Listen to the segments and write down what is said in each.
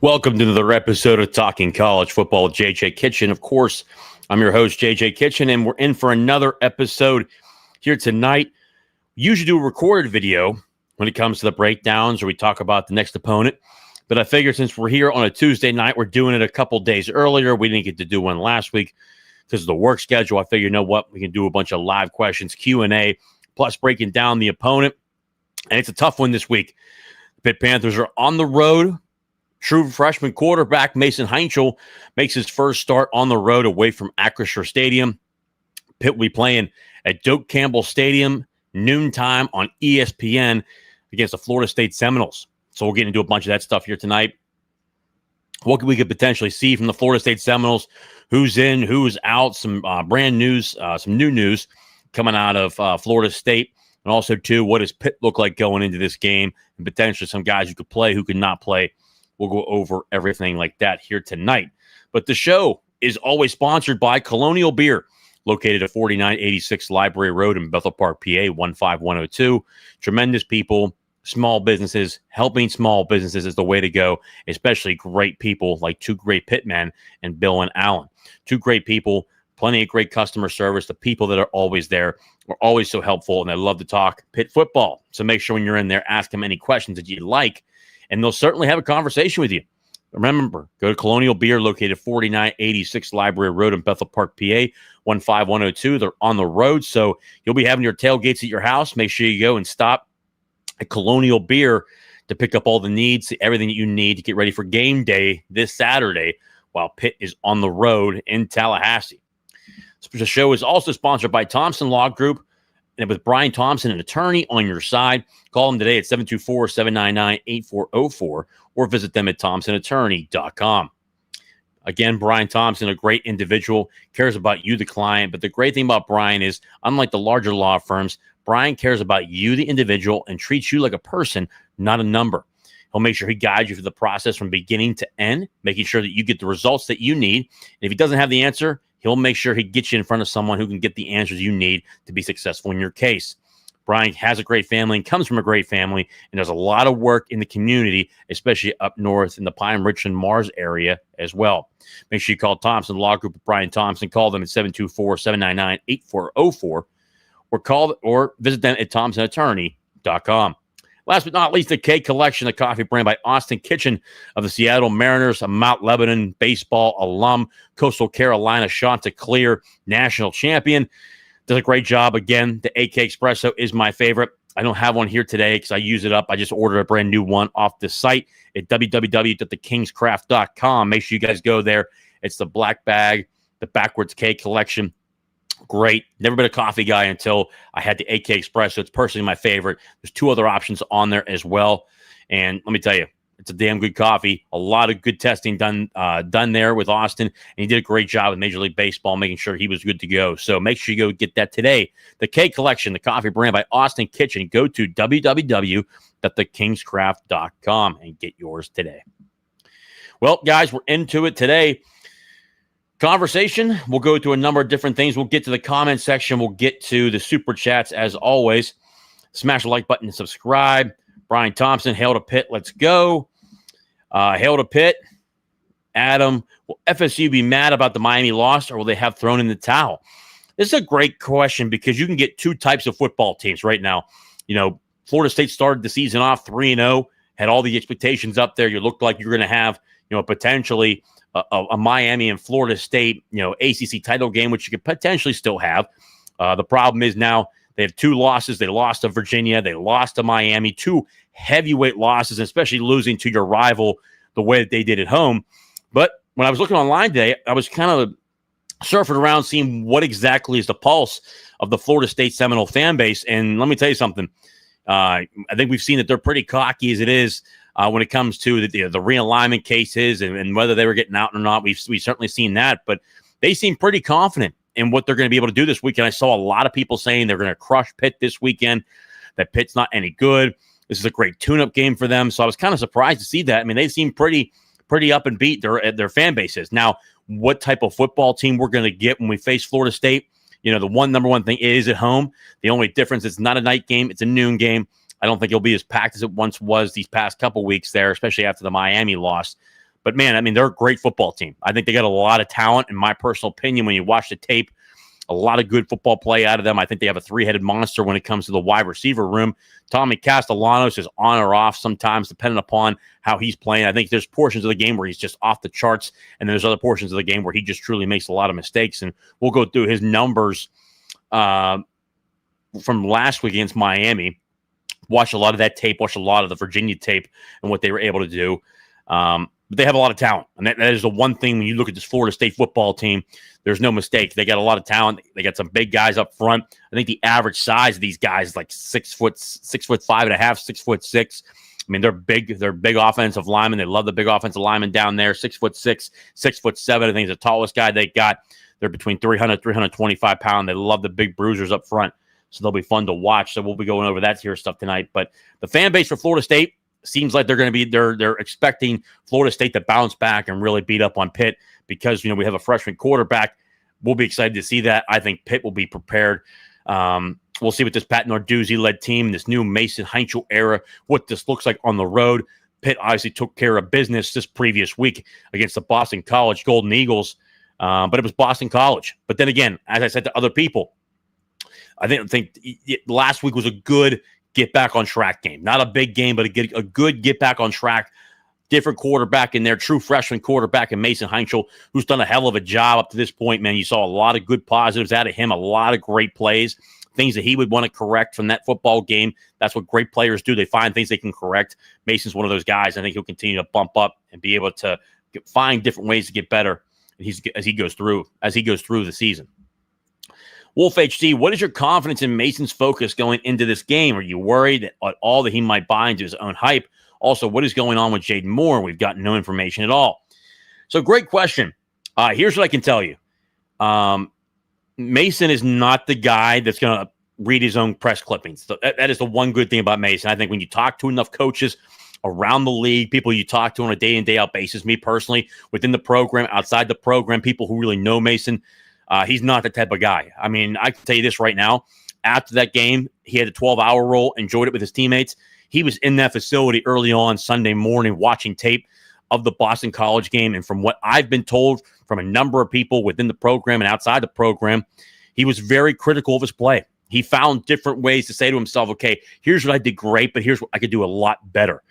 Welcome to another episode of Talking College Football with JJ Kitchen. Of course, I'm your host, JJ Kitchen, and we're in for another episode here tonight. We usually do a recorded video when it comes to the breakdowns or we talk about the next opponent. But I figure since we're here on a Tuesday night, we're doing it a couple days earlier. We didn't get to do one last week because of the work schedule. I figure, you know what? We can do a bunch of live questions, Q&A, plus breaking down the opponent. And it's a tough one this week. The Pitt Panthers are on the road. True freshman quarterback Mason Heinchel makes his first start on the road away from Acrisure Stadium. Pitt will be playing at Doak Campbell Stadium, noontime on ESPN against the Florida State Seminoles. So we'll get into a bunch of that stuff here tonight. What we could potentially see from the Florida State Seminoles, who's in, who's out, some brand news, some new news coming out of Florida State. And also, too, what does Pitt look like going into this game? And potentially some guys who could play, who could not play. We'll go over everything like that here tonight. But the show is always sponsored by Colonial Beer, located at 4986 Library Road in Bethel Park, PA, 15102. Tremendous people, small businesses. Helping small businesses is the way to go, especially great people like two great Pitt men and Bill and Alan. Two great people, plenty of great customer service. The people that are always there are always so helpful, and they love to talk Pitt football. So make sure when you're in there, ask them any questions that you'd like, and they'll certainly have a conversation with you. Remember, go to Colonial Beer, located 4986 Library Road in Bethel Park, PA, 15102. They're on the road, so you'll be having your tailgates at your house. Make sure you go and stop at Colonial Beer to pick up all the needs, everything that you need to get ready for game day this Saturday while Pitt is on the road in Tallahassee. The show is also sponsored by Thompson Law Group, and with Brian Thompson, an attorney on your side. Call them today at 724-799-8404 or visit them at thompsonattorney.com. Again, Brian Thompson, a great individual, cares about you, the client. But the great thing about Brian is, unlike the larger law firms, Brian cares about you, the individual, and treats you like a person, not a number. He'll make sure he guides you through the process from beginning to end, making sure that you get the results that you need. And if he doesn't have the answer, he'll make sure he gets you in front of someone who can get the answers you need to be successful in your case. Brian has a great family and comes from a great family and does a lot of work in the community, especially up north in the Pine, Richland, Mars area as well. Make sure you call Thompson Law Group with Brian Thompson. Call them at 724-799-8404 or visit them at thompsonattorney.com. Last but not least, the K Collection, the coffee brand by Austin Kitchen of the Seattle Mariners, a Mount Lebanon baseball alum, Coastal Carolina Chanticleer national champion. Does a great job. Again, the AK Espresso is my favorite. I don't have one here today because I use it up. I just ordered a brand new one off the site at www.thekingscraft.com. Make sure you guys go there. It's the black bag, the backwards K Collection. Great. Never been a coffee guy until I had the AK Espresso. It's personally my favorite. There's two other options on there as well. And let me tell you, it's a damn good coffee. A lot of good testing done there with Austin. And he did a great job with Major League Baseball, making sure he was good to go. So make sure you go get that today. The K Collection, the coffee brand by Austin Kitchen. Go to www.thekingscraft.com and get yours today. Well, guys, we're into it today. Conversation, we'll go to a number of different things. We'll get to the comment section. We'll get to the super chats as always. Smash the like button and subscribe. Brian Thompson, hail to Pitt. Let's go. Hail to Pitt. Adam, will FSU be mad about the Miami loss or will they have thrown in the towel? This is a great question because you can get two types of football teams right now. You know, Florida State started the season off 3-0, had all the expectations up there. You looked like you were going to have, potentially a Miami and Florida State, ACC title game, which you could potentially still have. The problem is now they have two losses. They lost to Virginia. They lost to Miami. Two heavyweight losses, especially losing to your rival the way that they did at home. But when I was looking online today, I was kind of surfing around seeing what exactly is the pulse of the Florida State Seminole fan base. And let me tell you something. I think we've seen that they're pretty cocky as it is. When it comes to the realignment cases and whether they were getting out or not, we've certainly seen that. But they seem pretty confident in what they're going to be able to do this weekend. I saw a lot of people saying they're going to crush Pitt this weekend, that Pitt's not any good. This is a great tune-up game for them. So I was kind of surprised to see that. I mean, they seem pretty up and beat their fan bases. Now, what type of football team we're going to get when we face Florida State? The number one thing is at home. The only difference, it's not a night game. It's a noon game. I don't think it'll be as packed as it once was these past couple weeks there, especially after the Miami loss. But man, I mean, they're a great football team. I think they got a lot of talent. In my personal opinion, when you watch the tape, a lot of good football play out of them. I think they have a three-headed monster when it comes to the wide receiver room. Tommy Castellanos is on or off sometimes, depending upon how he's playing. I think there's portions of the game where he's just off the charts, and there's other portions of the game where he just truly makes a lot of mistakes. And we'll go through his numbers from last week against Miami. Watch a lot of that tape, watch a lot of the Virginia tape and what they were able to do. But they have a lot of talent. And that is the one thing when you look at this Florida State football team, there's no mistake. They got a lot of talent. They got some big guys up front. I think the average size of these guys is like 6'5.5", 6'6". I mean, they're big. They're big offensive linemen. They love the big offensive linemen down there. 6'6", 6'7". I think is the tallest guy they got. They're between 300, 325 pounds. They love the big bruisers up front. So they'll be fun to watch. So we'll be going over that here stuff tonight. But the fan base for Florida State seems like they're expecting Florida State to bounce back and really beat up on Pitt because, we have a freshman quarterback. We'll be excited to see that. I think Pitt will be prepared. We'll see what this Pat Narduzzi-led team, this new Mason Heinchel era, what this looks like on the road. Pitt obviously took care of business this previous week against the Boston College Golden Eagles, but it was Boston College. But then again, as I said to other people, I think last week was a good get back on track game. Not a big game, but a good get back on track. Different quarterback in there, true freshman quarterback in Mason Heinchel, who's done a hell of a job up to this point, man. You saw a lot of good positives out of him, a lot of great plays, things that he would want to correct from that football game. That's what great players do. They find things they can correct. Mason's one of those guys. I think he'll continue to bump up and be able to find different ways to get better as he goes through the season. Wolf HD, what is your confidence in Mason's focus going into this game? Are you worried at all that he might buy into his own hype? Also, what is going on with Jaedon Moore? We've got no information at all. So great question. Here's what I can tell you. Mason is not the guy that's going to read his own press clippings. So that is the one good thing about Mason. I think when you talk to enough coaches around the league, people you talk to on a day in, day out basis, me personally, within the program, outside the program, people who really know Mason, he's not the type of guy. I mean, I can tell you this right now. After that game, he had a 12-hour roll, enjoyed it with his teammates. He was in that facility early on Sunday morning watching tape of the Boston College game. And from what I've been told from a number of people within the program and outside the program, he was very critical of his play. He found different ways to say to himself, okay, here's what I did great, but here's what I could do a lot better.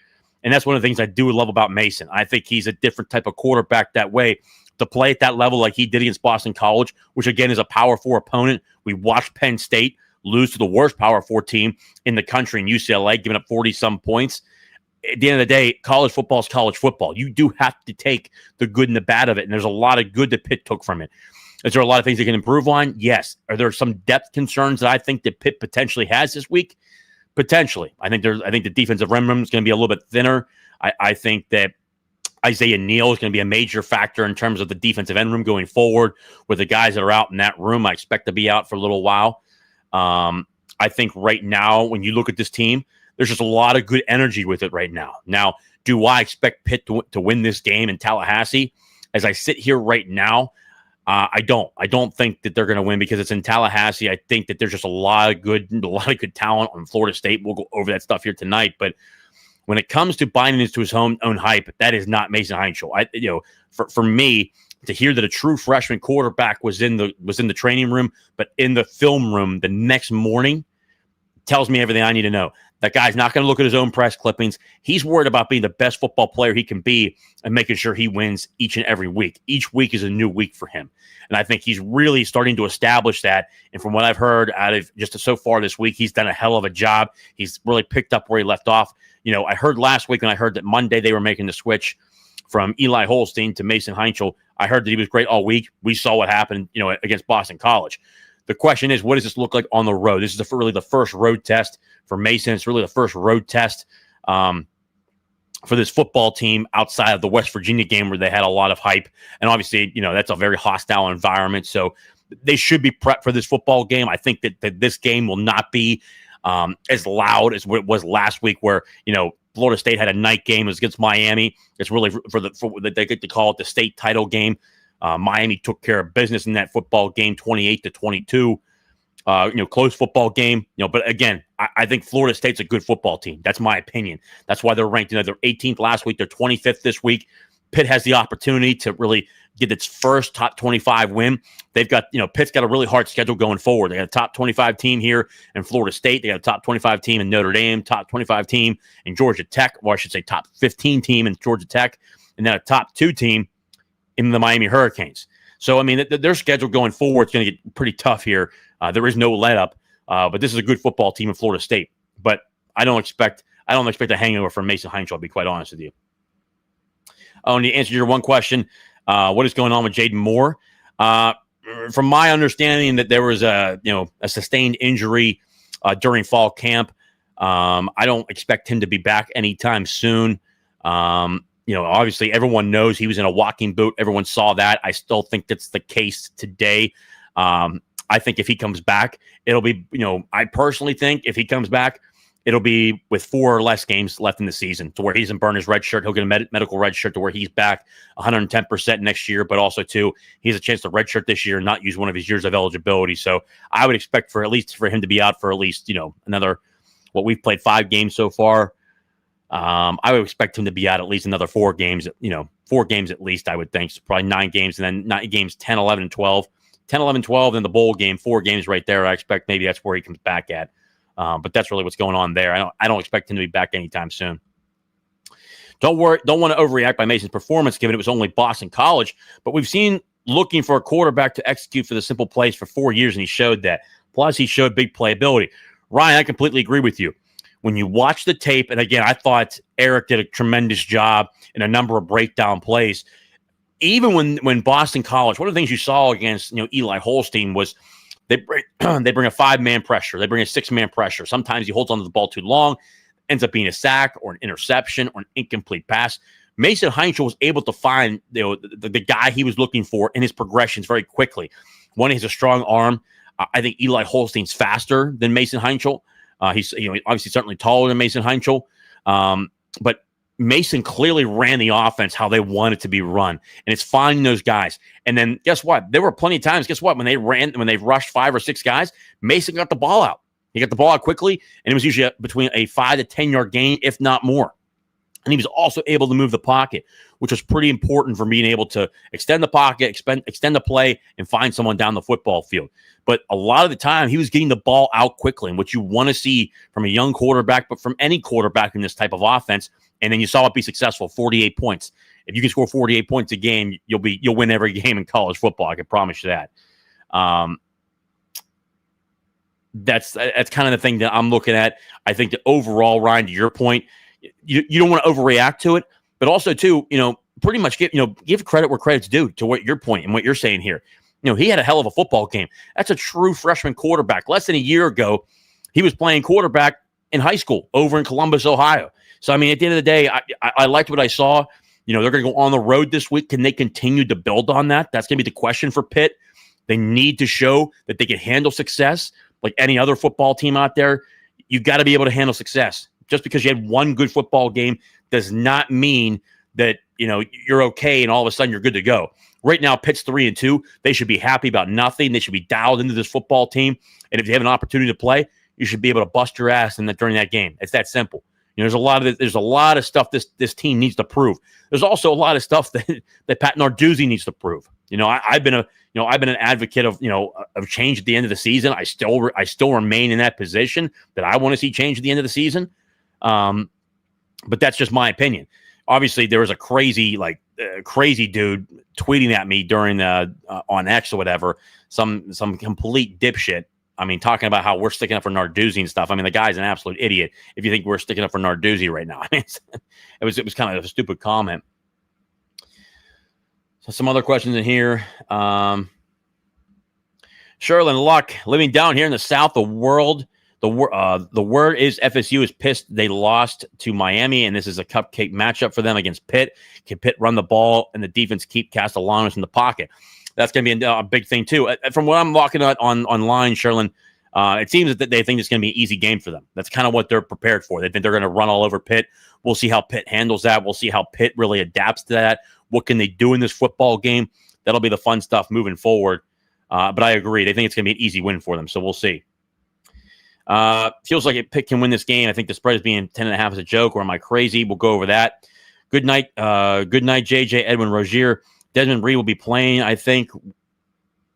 And that's one of the things I do love about Mason. I think he's a different type of quarterback that way. To play at that level like he did against Boston College, which again is a Power 4 opponent. We watched Penn State lose to the worst Power 4 team in the country in UCLA, giving up 40-some points. At the end of the day, college football is college football. You do have to take the good and the bad of it, and there's a lot of good that Pitt took from it. Is there a lot of things they can improve on? Yes. Are there some depth concerns that I think that Pitt potentially has this week? Potentially. I think the defensive room is going to be a little bit thinner. I think that Isaiah Neal is going to be a major factor in terms of the defensive end room going forward with the guys that are out in that room. I expect to be out for a little while. I think right now, when you look at this team, there's just a lot of good energy with it right now. Now, do I expect Pitt to win this game in Tallahassee? As I sit here right now, I don't. I don't think that they're going to win because it's in Tallahassee. I think that there's just a lot of good talent on Florida State. We'll go over that stuff here tonight, but when it comes to binding this to his own hype, that is not Mason Heinchel. For me to hear that a true freshman quarterback was in the training room, but in the film room the next morning, tells me everything I need to know. That guy's not going to look at his own press clippings. He's worried about being the best football player he can be and making sure he wins each and every week. Each week is a new week for him. And I think he's really starting to establish that. And from what I've heard out of just so far this week, he's done a hell of a job. He's really picked up where he left off. I heard last week when I heard that Monday they were making the switch from Eli Holstein to Mason Heinchel. I heard that he was great all week. We saw what happened, against Boston College. The question is, what does this look like on the road? This is really the first road test for Mason. It's really the first road test for this football team outside of the West Virginia game where they had a lot of hype. And obviously, that's a very hostile environment. So they should be prepped for this football game. I think that this game will not be as loud as what it was last week where, Florida State had a night game. It was against Miami. It's really for they get to call it the state title game. Miami took care of business in that football game, 28-22. Close football game. But again, I think Florida State's a good football team. That's my opinion. That's why they're ranked. They're 18th last week. They're 25th this week. Pitt has the opportunity to really get its first top 25 win. They've got, Pitt's got a really hard schedule going forward. They got a top 25 team here in Florida State. They got a top 25 team in Notre Dame, top 25 team in Georgia Tech, or I should say top 15 team in Georgia Tech, and then a top 2 team in the Miami Hurricanes. So, I mean, their schedule going forward is going to get pretty tough here. There is no let-up, but this is a good football team in Florida State. But I don't expect a hangover from Mason Heinchel, to be quite honest with you. And to answer your one question, what is going on with Jaedon Moore? From my understanding, that there was a sustained injury during fall camp. I don't expect him to be back anytime soon. Obviously everyone knows he was in a walking boot. Everyone saw that. I still think that's the case today. I think if he comes back, it'll be, I personally think if he comes back, it'll be with 4 or less games left in the season to where he doesn't burn his red shirt. He'll get a medical red shirt to where he's back 110% next year, but also, too, he has a chance to red shirt this year and not use one of his years of eligibility. So I would expect for him to be out for at least, another, what we've played 5 games so far. I would expect him to be out at least another 4 games, 4 games at least, I would think. So probably 9 games, and then 9 games, 10, 11, and 12. 10, 11, 12, then the bowl game, 4 games right there. I expect maybe that's where he comes back at. But that's really what's going on there. I don't expect him to be back anytime soon. Don't want to overreact by Mason's performance, given it was only Boston College. But we've seen looking for a quarterback to execute for the simple plays for 4 years, and he showed that. Plus, he showed big playability. Ryan, I completely agree with you. When you watch the tape, and again, I thought Eric did a tremendous job in a number of breakdown plays. Even when Boston College, one of the things you saw against Eli Holstein was they bring a 5-man pressure. They bring a 6-man pressure. Sometimes he holds onto the ball too long, ends up being a sack or an interception or an incomplete pass. Mason Heinchel was able to find the guy he was looking for in his progressions very quickly. One, he has a strong arm. I think Eli Holstein's faster than Mason Heinchel. He's obviously certainly taller than Mason Heinchel, but Mason clearly ran the offense how they wanted to be run, and it's finding those guys. And then guess what? There were plenty of times. Guess what? When they rushed 5 or 6 guys, Mason got the ball out. He got the ball out quickly, and it was usually between a 5 to 10 yard gain, if not more. And he was also able to move the pocket, which was pretty important for being able to extend the pocket, extend the play, and find someone down the football field. But a lot of the time, he was getting the ball out quickly, and what you want to see from a young quarterback, but from any quarterback in this type of offense. And then you saw it be successful, 48 points. If you can score 48 points a game, you'll win every game in college football. I can promise you that. That's kind of the thing that I'm looking at. I think that overall, Ryan, to your point, you don't want to overreact to it, but also too, pretty much give credit where credit's due to what your point and what you're saying here. He had a hell of a football game. That's a true freshman quarterback. Less than a year ago, he was playing quarterback in high school over in Columbus, Ohio. So, I mean, at the end of the day, I liked what I saw. They're going to go on the road this week. Can they continue to build on that? That's going to be the question for Pitt. They need to show that they can handle success like any other football team out there. You've got to be able to handle success. Just because you had one good football game does not mean that, you're okay and all of a sudden you're good to go. Right now, Pitt's 3-2. They should be happy about nothing. They should be dialed into this football team. And if you have an opportunity to play, you should be able to bust your ass during that game. It's that simple. There's a lot of stuff this team needs to prove. There's also a lot of stuff that Pat Narduzzi needs to prove. I've been an advocate of change at the end of the season. I still remain in that position that I want to see change at the end of the season. But that's just my opinion. Obviously, there was a crazy dude tweeting at me during on X or whatever, some complete dipshit. I mean, talking about how we're sticking up for Narduzzi and stuff. I mean, the guy's an absolute idiot if you think we're sticking up for Narduzzi right now. I mean, it was kind of a stupid comment. So some other questions in here. Sherlin Luck, living down here in the South, the word is FSU is pissed they lost to Miami, and this is a cupcake matchup for them against Pitt. Can Pitt run the ball and the defense keep Castellanos in the pocket? That's going to be a big thing, too. From what I'm looking at online, Sherlin, it seems that they think it's going to be an easy game for them. That's kind of what they're prepared for. They think they're going to run all over Pitt. We'll see how Pitt handles that. We'll see how Pitt really adapts to that. What can they do in this football game? That'll be the fun stuff moving forward. But I agree. They think it's going to be an easy win for them, so we'll see. Feels like Pitt can win this game. I think the spread is being 10.5 as a joke, or am I crazy? We'll go over that. Good night, JJ, Edwin Rozier. Desmond Reed will be playing. I think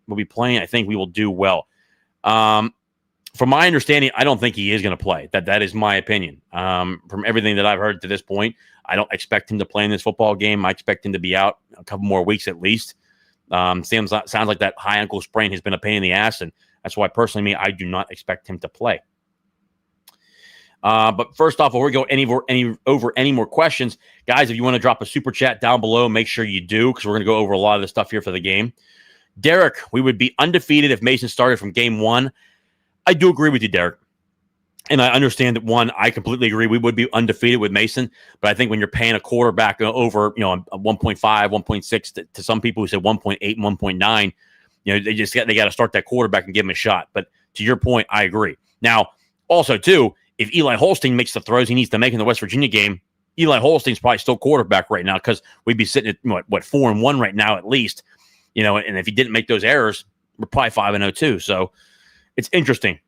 we will do well. From my understanding, I don't think he is going to play. That is my opinion. From everything that I've heard to this point, I don't expect him to play in this football game. I expect him to be out a couple more weeks at least. Sounds like that high ankle sprain has been a pain in the ass, and that's why personally, I do not expect him to play. But first off, before we go over any more questions, guys, if you want to drop a super chat down below, make sure you do, because we're going to go over a lot of the stuff here for the game. Derek, we would be undefeated if Mason started from game one. I do agree with you, Derek. And I understand that, one, I completely agree. We would be undefeated with Mason. But I think when you're paying a quarterback over, 1.5, 1.6 to some people who said 1.8 and 1.9, they got to start that quarterback and give him a shot. But to your point, I agree. Now, also, too, if Eli Holstein makes the throws he needs to make in the West Virginia game, Eli Holstein's probably still quarterback right now, because we'd be sitting at 4-1 right now at least. And if he didn't make those errors, we're probably 5-0 too. So it's interesting.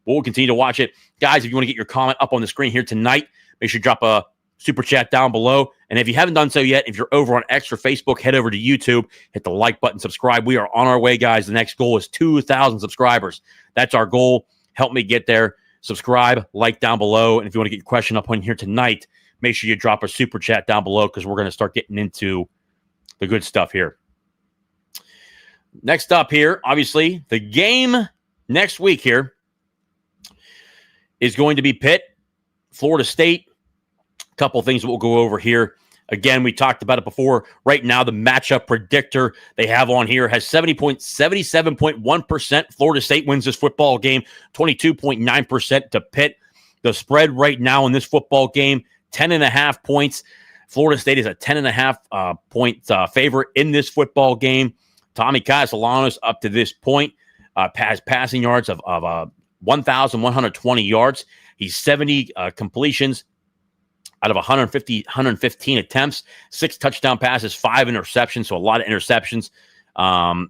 We'll continue to watch it. Guys, if you want to get your comment up on the screen here tonight, make sure you drop a super chat down below. And if you haven't done so yet, if you're over on X or Facebook, head over to YouTube, hit the like button, subscribe. We are on our way, guys. The next goal is 2,000 subscribers. That's our goal. Help me get there. Subscribe, like down below. And if you want to get your question up on here tonight, make sure you drop a super chat down below, because we're going to start getting into the good stuff here. Next up here, obviously, the game next week here is going to be Pitt, Florida State. A couple of things that we'll go over here. Again, we talked about it before. Right now, the matchup predictor they have on here has 77.1%. Florida State wins this football game, 22.9% to Pitt. The spread right now in this football game, 10.5 points. Florida State is a 10.5 point favorite in this football game. Tommy Castellanos up to this point has passing yards of 1,120 yards. He's 70 completions out of 115 attempts, 6 touchdown passes, 5 interceptions, so a lot of interceptions. Not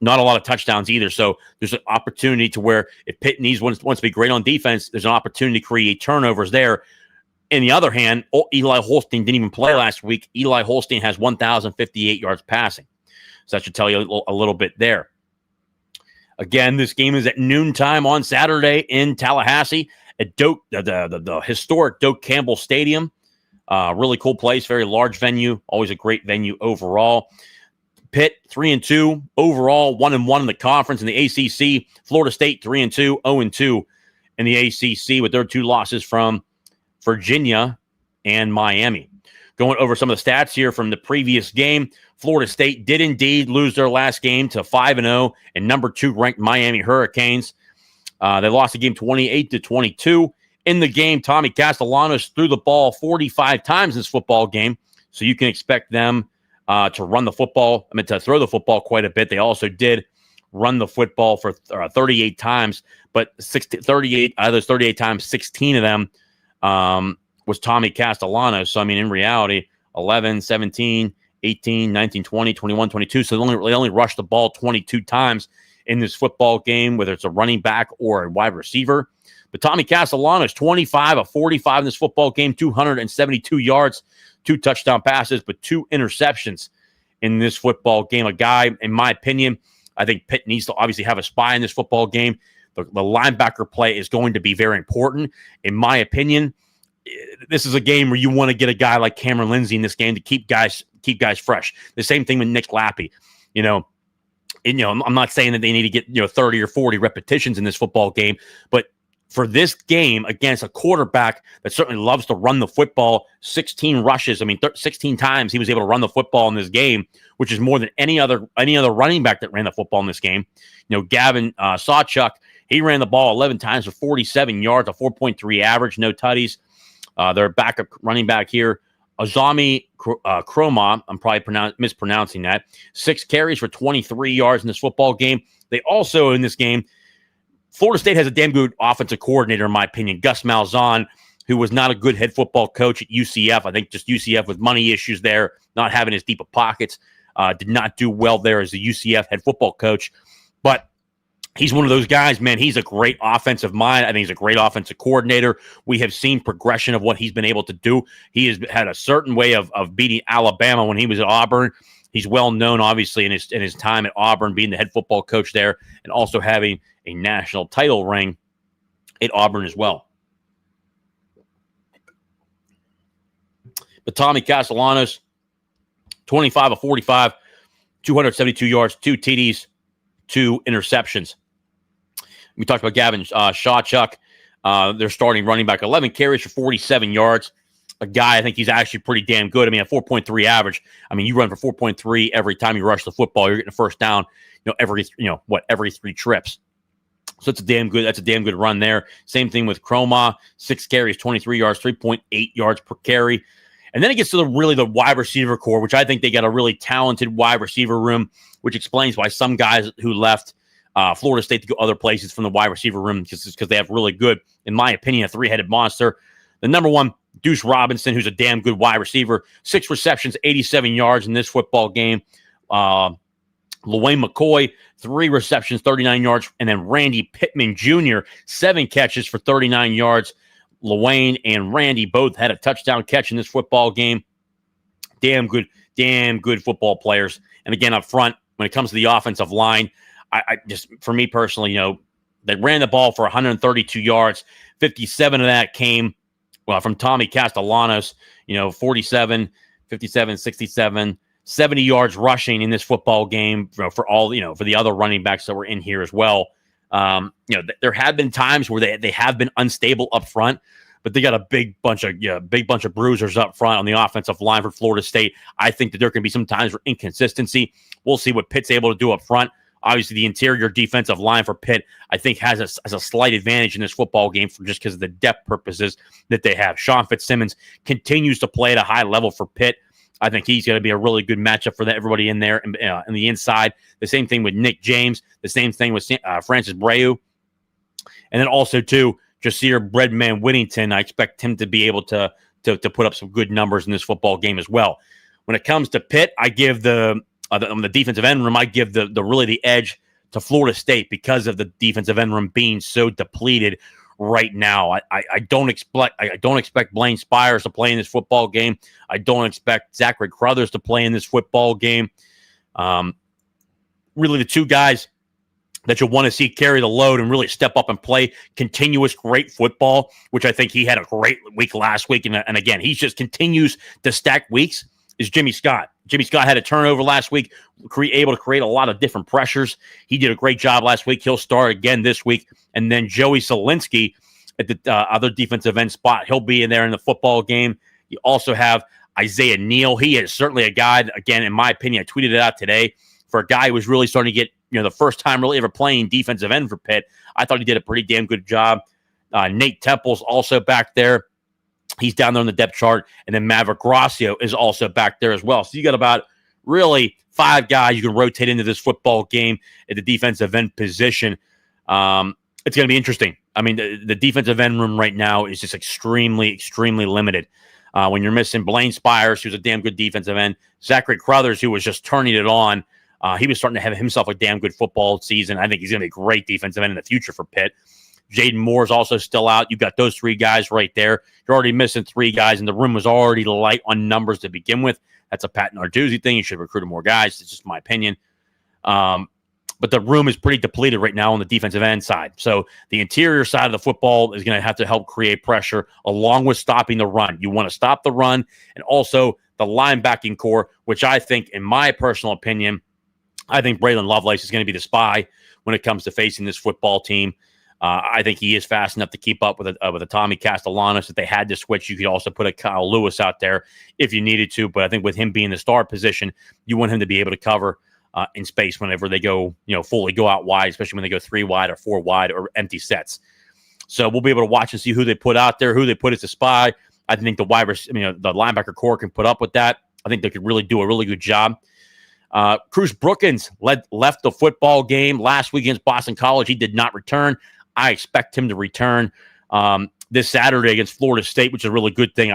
a lot of touchdowns either. So there's an opportunity to where if Pitt wants to be great on defense, there's an opportunity to create turnovers there. On the other hand, Eli Holstein didn't even play last week. Eli Holstein has 1,058 yards passing. So that should tell you a little bit there. Again, this game is at noontime on Saturday in Tallahassee at the historic Doak Campbell Stadium. Really cool place, very large venue, always a great venue overall. Pitt 3-2 overall, 1-1 in the conference in the ACC. Florida State 3-2, 0-2 in the ACC with their 2 losses from Virginia and Miami. Going over some of the stats here from the previous game, Florida State did indeed lose their last game to 5-0 and number 2 ranked Miami Hurricanes. They lost the game 28-22. In the game, Tommy Castellanos threw the ball 45 times in this football game, so you can expect them to throw the football quite a bit. They also did run the football for 38 times, but 38 out of those 38 times, 16 of them was Tommy Castellanos. So, I mean, in reality, 11, 17, 18, 19, 20, 21, 22. So they only rushed the ball 22 times in this football game, whether it's a running back or a wide receiver. But Tommy Castellanos, 25 of 45 in this football game, 272 yards, 2 touchdown passes, but 2 interceptions in this football game. A guy, in my opinion, I think Pitt needs to obviously have a spy in this football game. The linebacker play is going to be very important. In my opinion, this is a game where you want to get a guy like Cameron Lindsay in this game to keep guys fresh. The same thing with Nick Lappy. I'm not saying that they need to get 30 or 40 repetitions in this football game, but for this game against a quarterback that certainly loves to run the football, 16 rushes. I mean, 16 times he was able to run the football in this game, which is more than any other running back that ran the football in this game. Gavin Sawchuk, he ran the ball 11 times for 47 yards, a 4.3 average, no tutties. Their backup running back here, Azami Kroma, I'm probably mispronouncing that, 6 carries for 23 yards in this football game. They also, in this game, Florida State has a damn good offensive coordinator, in my opinion, Gus Malzahn, who was not a good head football coach at UCF. I think just UCF with money issues there, not having as deep of pockets, did not do well there as a UCF head football coach. But He's one of those guys, man. He's a great offensive mind. I think he's a great offensive coordinator. We have seen progression of what he's been able to do. He has had a certain way of beating Alabama when he was at Auburn. He's well known, obviously, in his time at Auburn, being the head football coach there, and also having a national title ring at Auburn as well. But Tommy Castellanos, 25 of 45, 272 yards, 2 TDs, 2 interceptions. We talked about Gavin Shawchuck, their starting running back, 11 carries for 47 yards. A guy, I think he's actually pretty damn good. I mean, a 4.3 average. I mean, you run for 4.3 every time you rush the football. You're getting a first down, every 3 trips. So that's a damn good run there. Same thing with Croma, 6 carries, 23 yards, 3.8 yards per carry. And then it gets to the wide receiver core, which I think they got a really talented wide receiver room, which explains why some guys who left Florida State to go other places from the wide receiver room, because they have really good, in my opinion, a 3-headed monster. The number one, Deuce Robinson, who's a damn good wide receiver, 6 receptions, 87 yards in this football game. Lawayne McCoy, 3 receptions, 39 yards. And then Randy Pittman Jr., 7 catches for 39 yards. Lawayne and Randy both had a touchdown catch in this football game. Damn good football players. And again, up front, when it comes to the offensive line, I just, for me personally, they ran the ball for 132 yards. 57 of that came from Tommy Castellanos, 47, 57, 67, 70 yards rushing in this football game for all, for the other running backs that were in here as well. There have been times where they have been unstable up front, but they got a big bunch of bruisers up front on the offensive line for Florida State. I think that there can be some times for inconsistency. We'll see what Pitt's able to do up front. Obviously, the interior defensive line for Pitt, I think, has a slight advantage in this football game just because of the depth purposes that they have. Sean Fitzsimmons continues to play at a high level for Pitt. I think he's going to be a really good matchup for everybody in there in the inside. The same thing with Nick James. The same thing with Francis Breu. And then also, too, Jasir Breadman Whittington. I expect him to be able to put up some good numbers in this football game as well. When it comes to Pitt, I give the defensive end room, I give the edge to Florida State because of the defensive end room being so depleted right now. I don't expect Blaine Spires to play in this football game. I don't expect Zachary Crothers to play in this football game. Really, the two guys that you'll want to see carry the load and really step up and play continuous great football, which I think he had a great week last week. And again, he just continues to stack weeks, is Jimmy Scott. Jimmy Scott had a turnover last week, able to create a lot of different pressures. He did a great job last week. He'll start again this week. And then Joey Solinsky at the other defensive end spot. He'll be in there in the football game. You also have Isaiah Neal. He is certainly a guy, again, in my opinion, I tweeted it out today, for a guy who was really starting to get, the first time really ever playing defensive end for Pitt. I thought he did a pretty damn good job. Nate Temple's also back there. He's down there on the depth chart. And then Maverick Gracio is also back there as well. So you got about really 5 guys you can rotate into this football game at the defensive end position. It's going to be interesting. I mean, the defensive end room right now is just extremely, extremely limited. When you're missing Blaine Spires, who's a damn good defensive end, Zachary Crothers, who was just turning it on. He was starting to have himself a damn good football season. I think he's going to be a great defensive end in the future for Pitt. Jaedon Moore is also still out. You've got those 3 guys right there. You're already missing 3 guys, and the room was already light on numbers to begin with. That's a Pat Narduzzi thing. You should recruit more guys. It's just my opinion. But the room is pretty depleted right now on the defensive end side. So the interior side of the football is going to have to help create pressure along with stopping the run. You want to stop the run, and also the linebacking core, which I think, in my personal opinion, I think Braylon Lovelace is going to be the spy when it comes to facing this football team. I think he is fast enough to keep up with a Tommy Castellanos. If they had to switch, you could also put a Kyle Lewis out there if you needed to. But I think with him being the star position, you want him to be able to cover in space whenever they go, fully go out wide, especially when they go 3 wide or 4 wide or empty sets. So we'll be able to watch and see who they put out there, who they put as a spy. I think the linebacker core can put up with that. I think they could really do a really good job. Cruz Brookins left the football game last week against Boston College. He did not return. I expect him to return this Saturday against Florida State, which is a really good thing.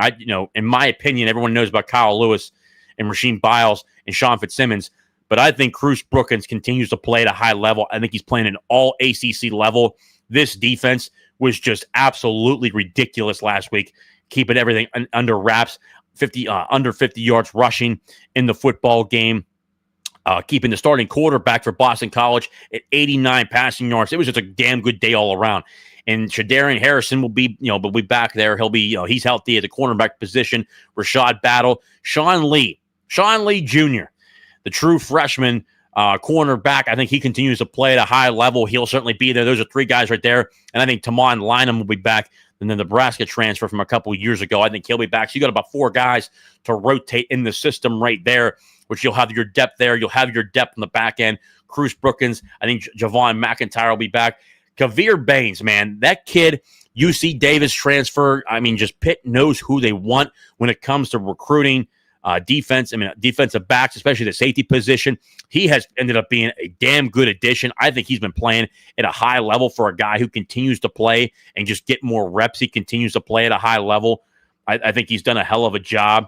In my opinion, everyone knows about Kyle Lewis and Rasheem Biles and Sean Fitzsimmons, But I think Cruz Brookins continues to play at a high level. I think he's playing an all ACC level. This defense was just absolutely ridiculous last week, keeping everything under wraps, under 50 yards rushing in the football game. Keeping the starting quarterback for Boston College at 89 passing yards. It was just a damn good day all around. And Shadarian Harrison will be back there. He'll be, he's healthy at the cornerback position. Rashad Battle, Sean Lee Jr., the true freshman cornerback. I think he continues to play at a high level. He'll certainly be there. Those are three guys right there. And I think Tamon Lynham will be back. And the Nebraska transfer from a couple of years ago, I think he'll be back. So you got about four guys to rotate in the system right there, which you'll have your depth there. You'll have your depth in the back end. Cruz Brookins, I think Javon McIntyre will be back. Kavir Baines, man, that kid, UC Davis transfer. I mean, just Pitt knows who they want when it comes to recruiting defensive backs, especially the safety position. He has ended up being a damn good addition. I think he's been playing at a high level for a guy who continues to play and just get more reps. He continues to play at a high level. I think he's done a hell of a job.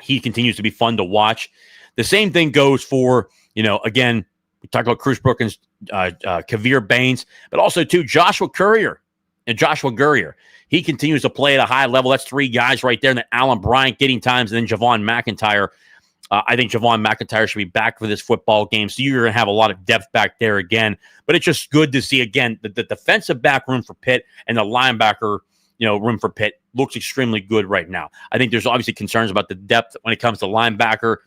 He continues to be fun to watch. The same thing goes for, again, we talked about Cruz Brookins, Kavir Baines, but also, too, Joshua Gurrier. He continues to play at a high level. That's three guys right there. And then Alan Bryant getting times, and then Javon McIntyre. I think Javon McIntyre should be back for this football game. So you're going to have a lot of depth back there again. But it's just good to see, again, the defensive back room for Pitt and the linebacker room for Pitt looks extremely good right now. I think there's obviously concerns about the depth when it comes to linebacker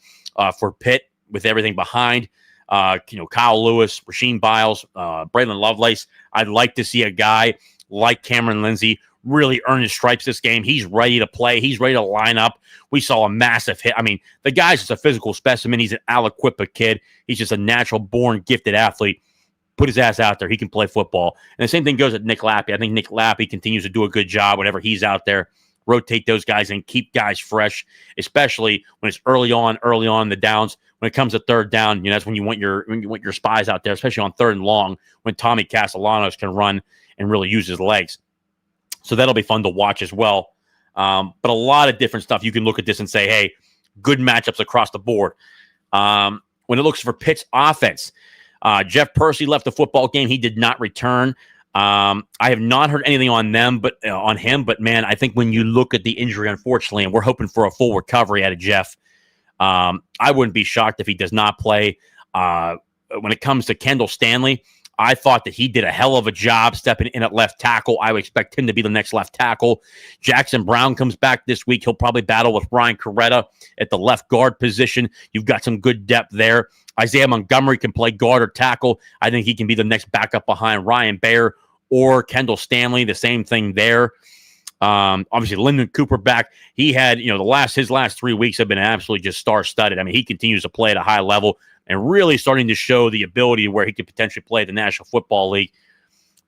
for Pitt with everything behind. Kyle Lewis, Rasheem Biles, Braylon Lovelace. I'd like to see a guy like Cameron Lindsay really earn his stripes this game. He's ready to play. He's ready to line up. We saw a massive hit. I mean, the guy's just a physical specimen. He's an Aliquippa kid. He's just a natural-born, gifted athlete. Put his ass out there. He can play football. And the same thing goes with Nick Lappy. I think Nick Lappy continues to do a good job whenever he's out there. Rotate those guys and keep guys fresh, especially when it's early on in the downs. When it comes to third down, that's when you want your spies out there, especially on third and long, when Tommy Castellanos can run and really use his legs. So that'll be fun to watch as well. But a lot of different stuff. You can look at this and say, hey, good matchups across the board. When it looks for Pitt's offense, Jeff Percy left the football game. He did not return. I have not heard anything on him, but man, I think when you look at the injury, unfortunately, and we're hoping for a full recovery out of Jeff, I wouldn't be shocked if he does not play. When it comes to Kendall Stanley, I thought that he did a hell of a job stepping in at left tackle. I would expect him to be the next left tackle. Jackson Brown comes back this week. He'll probably battle with Ryan Coretta at the left guard position. You've got some good depth there. Isaiah Montgomery can play guard or tackle. I think he can be the next backup behind Ryan Baer or Kendall Stanley. The same thing there. Obviously, Lyndon Cooper back. He had, his last 3 weeks have been absolutely just star-studded. I mean, he continues to play at a high level and really starting to show the ability where he could potentially play the National Football League.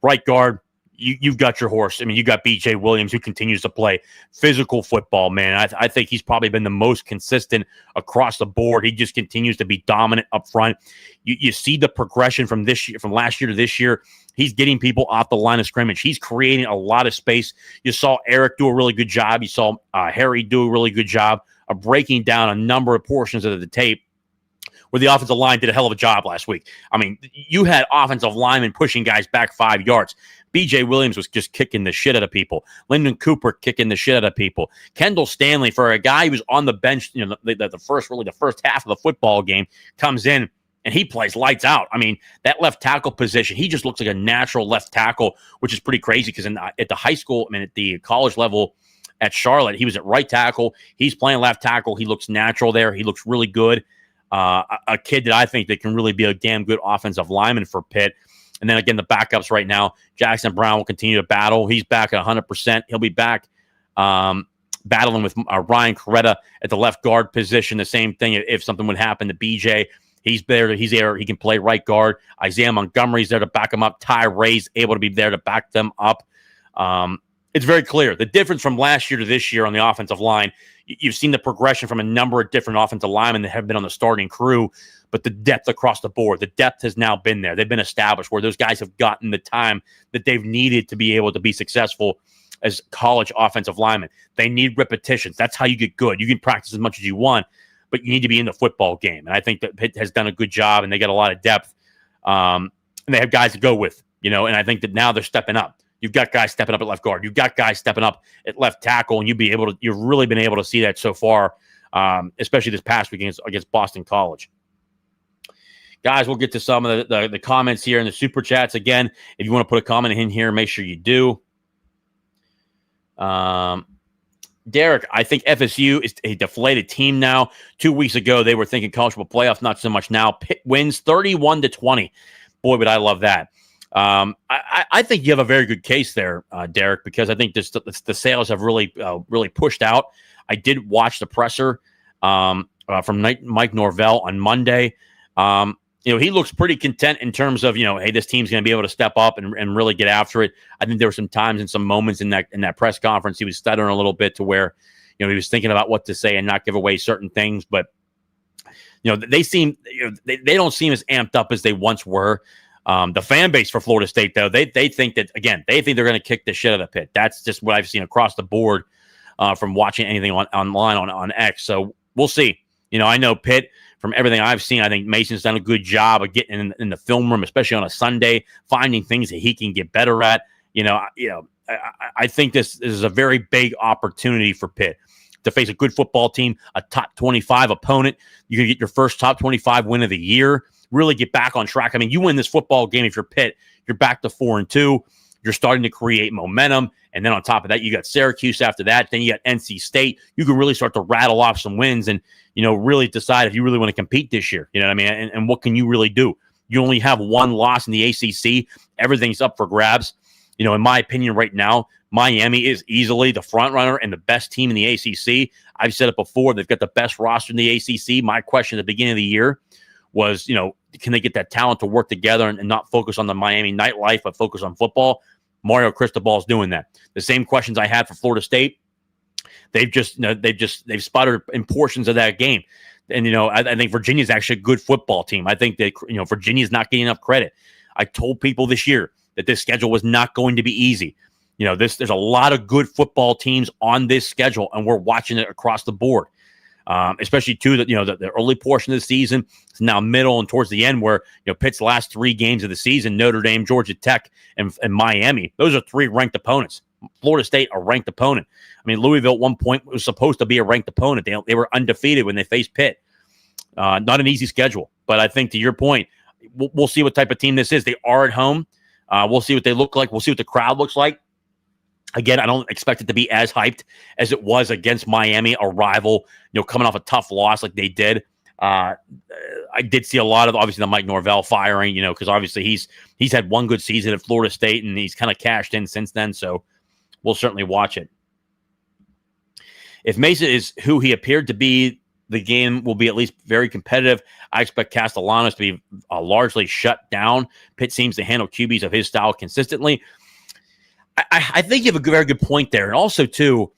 Right guard, you've got your horse. I mean, you got B.J. Williams, who continues to play physical football, man. I think he's probably been the most consistent across the board. He just continues to be dominant up front. You see the progression from last year to this year. He's getting people off the line of scrimmage. He's creating a lot of space. You saw Eric do a really good job. You saw Harry do a really good job of breaking down a number of portions of the tape where the offensive line did a hell of a job last week. I mean, you had offensive linemen pushing guys back 5 yards. B.J. Williams was just kicking the shit out of people. Lyndon Cooper kicking the shit out of people. Kendall Stanley, for a guy who was on the bench, the first half of the football game, comes in and he plays lights out. I mean, that left tackle position, he just looks like a natural left tackle, which is pretty crazy because at the high school, at the college level at Charlotte, he was at right tackle. He's playing left tackle. He looks natural there. He looks really good. A kid that I think that can really be a damn good offensive lineman for Pitt. And then again, the backups right now, Jackson Brown will continue to battle. He's back at 100%. He'll be back battling with Ryan Coretta at the left guard position. The same thing if something would happen to BJ. He's there. He's there. He can play right guard. Isaiah Montgomery's there to back him up. Ty Ray's able to be there to back them up. It's very clear. The difference from last year to this year on the offensive line, you've seen the progression from a number of different offensive linemen that have been on the starting crew, but the depth across the board, the depth has now been there. They've been established where those guys have gotten the time that they've needed to be able to be successful as college offensive linemen. They need repetitions. That's how you get good. You can practice as much as you want, but you need to be in the football game. And I think that Pitt has done a good job, and they got a lot of depth. And they have guys to go with, and I think that now they're stepping up. You've got guys stepping up at left guard. You've got guys stepping up at left tackle, and you've really been able to see that so far, especially this past week against Boston College. Guys, we'll get to some of the comments here in the super chats. Again, if you want to put a comment in here, make sure you do. Derek, I think FSU is a deflated team now. 2 weeks ago, they were thinking college football playoffs, not so much now. Pitt wins 31-20. Boy, would I love that. I think you have a very good case there, Derek, because I think the sales have really pushed out. I did watch the presser from Mike Norvell on Monday. He looks pretty content in terms of, hey, this team's going to be able to step up and really get after it. I think there were some times and some moments in that press conference he was stuttering a little bit to where, he was thinking about what to say and not give away certain things. But, they seem, they don't seem as amped up as they once were. The fan base for Florida State, though, they think that, again, they think they're going to kick the shit out of Pitt. That's just what I've seen across the board from watching anything online on X. So we'll see. I know Pitt, from everything I've seen, I think Mason's done a good job of getting in the film room, especially on a Sunday, finding things that he can get better at. I think this is a very big opportunity for Pitt to face a good football team, a top 25 opponent. You can get your first top 25 win of the year, really get back on track. I mean, you win this football game if you're Pitt, you're back to 4-2. You're starting to create momentum. And then on top of that, you got Syracuse after that. Then you got NC State. You can really start to rattle off some wins and, really decide if you really want to compete this year. You know what I mean? And what can you really do? You only have one loss in the ACC. Everything's up for grabs. In my opinion right now, Miami is easily the front runner and the best team in the ACC. I've said it before. They've got the best roster in the ACC. My question at the beginning of the year was, can they get that talent to work together and not focus on the Miami nightlife, but focus on football? Mario Cristobal's doing that. The same questions I had for Florida State. They've sputtered in portions of that game. And, I think Virginia's actually a good football team. I think that, Virginia's not getting enough credit. I told people this year that this schedule was not going to be easy. There's a lot of good football teams on this schedule, and we're watching it across the board. Especially too that the early portion of the season is now middle and towards the end where Pitt's last 3 games of the season, Notre Dame, Georgia Tech, and Miami, those are 3 ranked opponents. Florida State, a ranked opponent. I mean, Louisville at one point was supposed to be a ranked opponent. They were undefeated when they faced Pitt. Not an easy schedule, but I think to your point, we'll see what type of team this is. They are at home. We'll see what they look like. We'll see what the crowd looks like. Again, I don't expect it to be as hyped as it was against Miami, a rival, coming off a tough loss like they did. I did see a lot of, obviously, the Mike Norvell firing, because obviously he's had one good season at Florida State, and he's kind of cashed in since then, so we'll certainly watch it. If Mason is who he appeared to be, the game will be at least very competitive. I expect Castellanos to be largely shut down. Pitt seems to handle QBs of his style consistently. I think you have a very good point there. And also, too,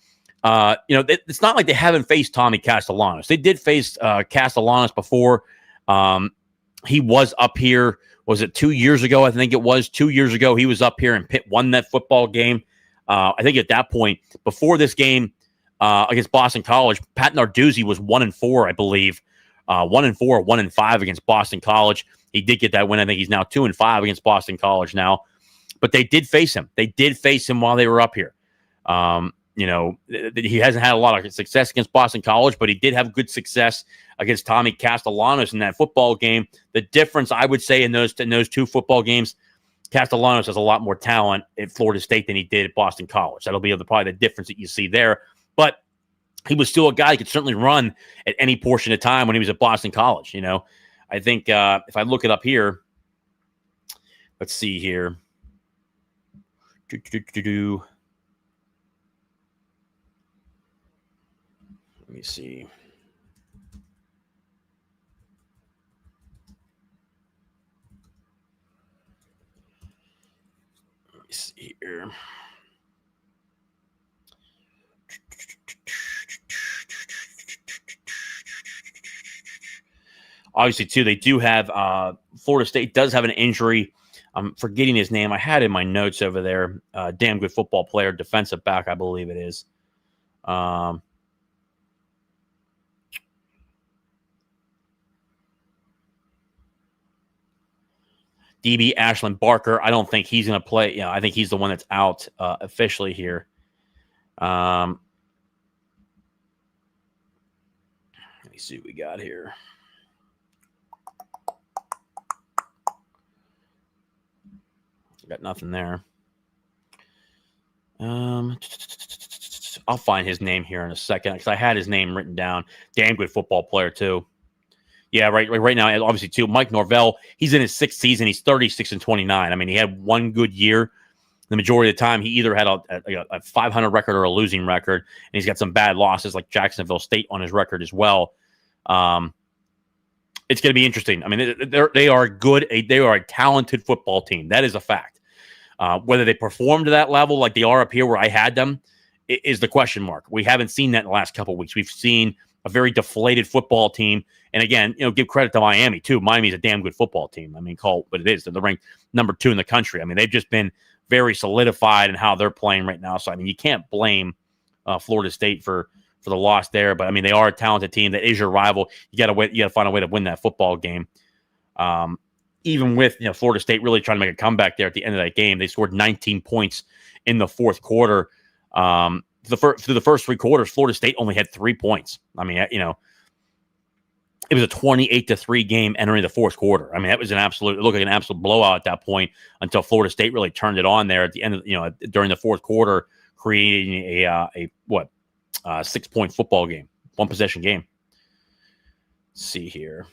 it's not like they haven't faced Tommy Castellanos. They did face Castellanos before. He was up here. Was it 2 years ago? I think it was 2 years ago. He was up here and Pitt won that football game. I think at that point, before this game against Boston College, Pat Narduzzi was 1-4, I believe. 1-4 or 1-5 against Boston College. He did get that win. I think he's now 2-5 against Boston College now. But they did face him. They did face him while they were up here. He hasn't had a lot of success against Boston College, but he did have good success against Tommy Castellanos in that football game. The difference, I would say, in those 2 football games, Castellanos has a lot more talent at Florida State than he did at Boston College. That'll be probably the difference that you see there. But he was still a guy who could certainly run at any portion of time when he was at Boston College. I think if I look it up here, let's see here. Let me see. Let me see here. Obviously, too, they do have Florida State does have an injury. I'm forgetting his name. I had it in my notes over there. Damn good football player, defensive back, I believe it is. DB Ashland Barker, I don't think he's going to play. I think he's the one that's out officially here. Let me see what we got here. Got nothing there. I'll find his name here in a second because I had his name written down. Damn good football player too. Yeah, right now, obviously too. Mike Norvell, he's in his 6th season. He's 36-29. I mean, he had one good year. The majority of the time, he either had a 500 record or a losing record, and he's got some bad losses like Jacksonville State on his record as well. It's going to be interesting. I mean, they are good. They are a talented football team. That is a fact. Whether they perform to that level like they are up here where I had them is the question mark. We haven't seen that in the last couple of weeks. We've seen a very deflated football team. And again, give credit to Miami, too. Miami's a damn good football team. I mean, call it what it is. They're ranked number 2 in the country. I mean, they've just been very solidified in how they're playing right now. So, I mean, you can't blame Florida State for the loss there. But, I mean, they are a talented team. That is your rival. You got to find a way to win that football game. Even with Florida State really trying to make a comeback there at the end of that game, they scored 19 points in the fourth quarter. Through the first 3 quarters, Florida State only had 3 points. I mean, it was a 28-3 game entering the fourth quarter. I mean, it looked like an absolute blowout at that point until Florida State really turned it on there at the end of during the fourth quarter, creating a 6-point football game, 1-possession game. Let's see here.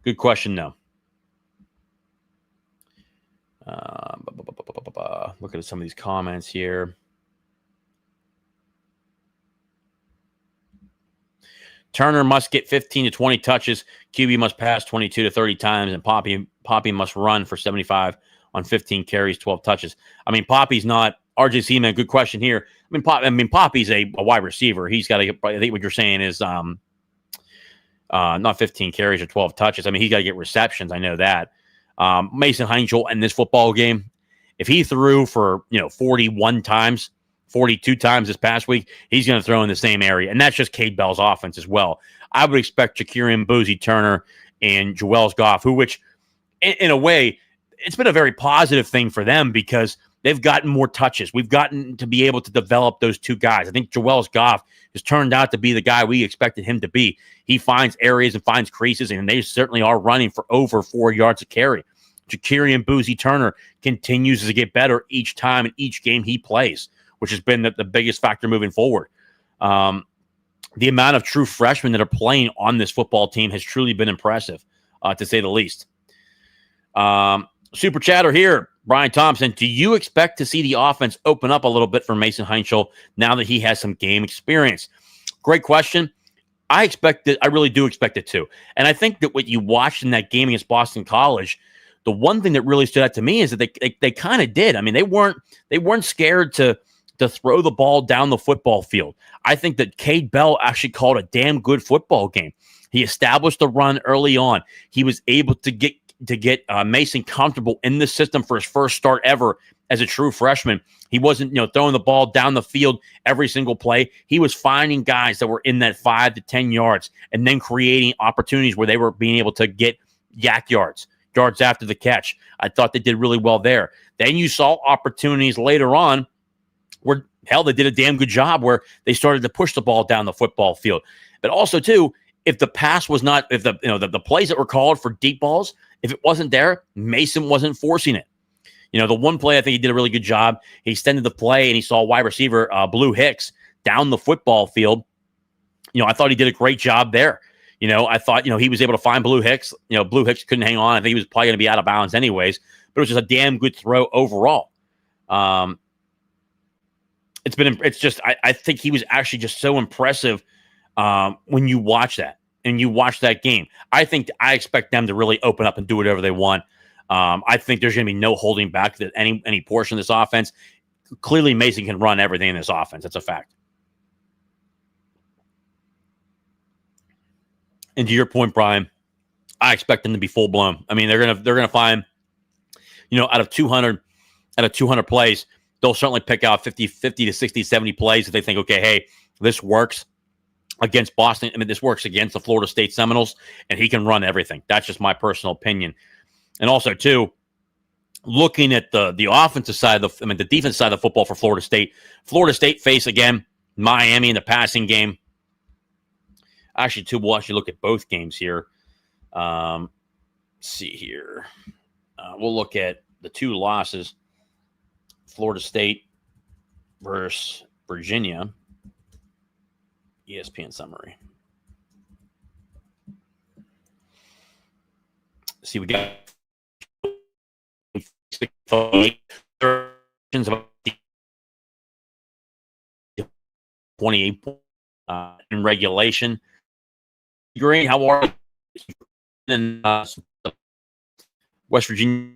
Good question, no. Look at some of these comments here. Turner must get 15 to 20 touches. QB must pass 22 to 30 times, and Poppy must run for 75 on 15 carries, 12 touches. I mean, Poppy's not RJ Seaman. Good question here. I mean, Poppy's a wide receiver. He's got to get. I think what you're saying is not 15 carries or 12 touches. I mean, he's got to get receptions. I know that. Mason Heinchel in this football game, if he threw for 41 times, 42 times this past week, he's going to throw in the same area. And that's just Cade Bell's offense as well. I would expect Jakirian Boozy Turner and Joel Goff, which in a way, it's been a very positive thing for them because they've gotten more touches. We've gotten to be able to develop those two guys. I think Joel Goff has turned out to be the guy we expected him to be. He finds areas and finds creases, and they certainly are running for over 4 yards a carry. Jakirian Boozy Turner continues to get better each time in each game he plays, which has been the biggest factor moving forward. The amount of true freshmen that are playing on this football team has truly been impressive, to say the least. Super chatter here, Brian Thompson. Do you expect to see the offense open up a little bit for Mason Heinchel now that he has some game experience? Great question. I really do expect it to. And I think that what you watched in that game against Boston College, the one thing that really stood out to me is that they kind of did. I mean, they weren't scared to throw the ball down the football field. I think that Cade Bell actually called a damn good football game. He established the run early on. He was able to get Mason comfortable in the system for his first start ever as a true freshman. He wasn't throwing the ball down the field every single play. He was finding guys that were in that 5 to 10 yards and then creating opportunities where they were being able to get yak yards after the catch. I thought they did really well there. Then you saw opportunities later on where, hell, they did a damn good job where they started to push the ball down the football field. But also, too, if the pass was not, if the plays that were called for deep balls, if it wasn't there, Mason wasn't forcing it. The one play, I think he did a really good job. He extended the play, and he saw wide receiver Blue Hicks down the football field. I thought he did a great job there. I thought, he was able to find Blue Hicks. Blue Hicks couldn't hang on. I think he was probably going to be out of bounds anyways, but it was just a damn good throw overall. I think he was actually just so impressive when you watch that and you watch that game. I expect them to really open up and do whatever they want. I think there's going to be no holding back to any portion of this offense. Clearly, Mason can run everything in this offense. That's a fact. And to your point, Brian, I expect them to be full blown. I mean, they're gonna find, out of 200 plays, they'll certainly pick out 50 to 60, 70 plays if they think, okay, hey, this works. against Boston. I mean, this works against the Florida State Seminoles, and he can run everything. That's just my personal opinion. And also, too, looking at the offensive side of the defense side of the football for Florida State. Florida State face again Miami in the passing game. Actually, too, we'll actually look at both games here. Let's see here. We'll look at the two losses. Florida State versus Virginia. ESPN summary. See, we got 28 in regulation. Green, how are you? And West Virginia,